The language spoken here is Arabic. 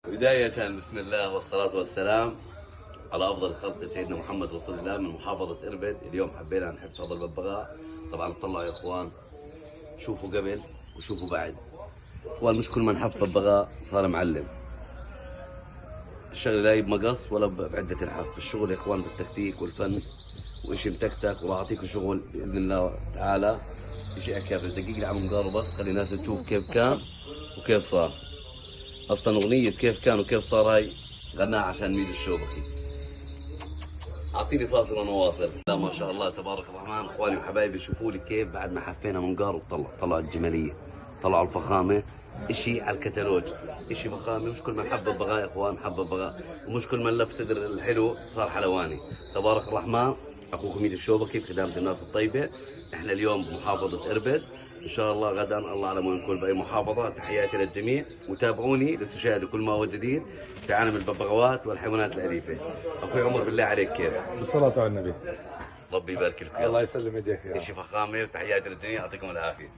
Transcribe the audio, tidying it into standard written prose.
بداية بسم الله والصلاة والسلام على أفضل خلق سيدنا محمد رسول الله من محافظة إربد. اليوم حبينا نحفظ الببغاء. طبعا طلعوا يا إخوان، شوفوا قبل وشوفوا بعد. إخوان مش كل من حفظ ببغاء صار معلم. الشغل لا بمقص ولا بعدة الحف. الشغل يا إخوان بالتكتيك والفن، وإشي متكتك. وراح أعطيكم شغل بإذن الله تعالى. إشي أكيد دقيق لي عم مقاربة بس خلي الناس تشوف كيف كان وكيف صار. اصلا اغنية كيف كان وكيف صار هاي غناها عشان ميدو الشوبكي. اعطيني فاصل وانا واصل. لا ما شاء الله تبارك الرحمن. اخواني وحبايبي شوفوا لي كيف بعد ما حفينا منقار طلعوا الجمالية، طلعوا الفخامة. اشي على الكتالوج، اشي فخامة. مش كل من حب البغاء يا اخوان حب البغاء، ومش كل من لف صدر الحلو صار حلواني. تبارك الرحمن. اخوكم ميدو الشوبكي في خدمة الناس الطيبة. احنا اليوم بمحافظة اربد، ان شاء الله غدا الله اعلم وين نكون باي محافظه. تحياتي للجميع وتابعوني لتشاهدوا كل ما هو جديد في عالم الببغاوات والحيوانات الاليفه. اخوي عمر بالله عليك كيف؟ بالصلاة على النبي. ربي يبارك لك. الله يسلم يديك يا شيء فخامه. وتحياتي للجميع، يعطيكم العافيه.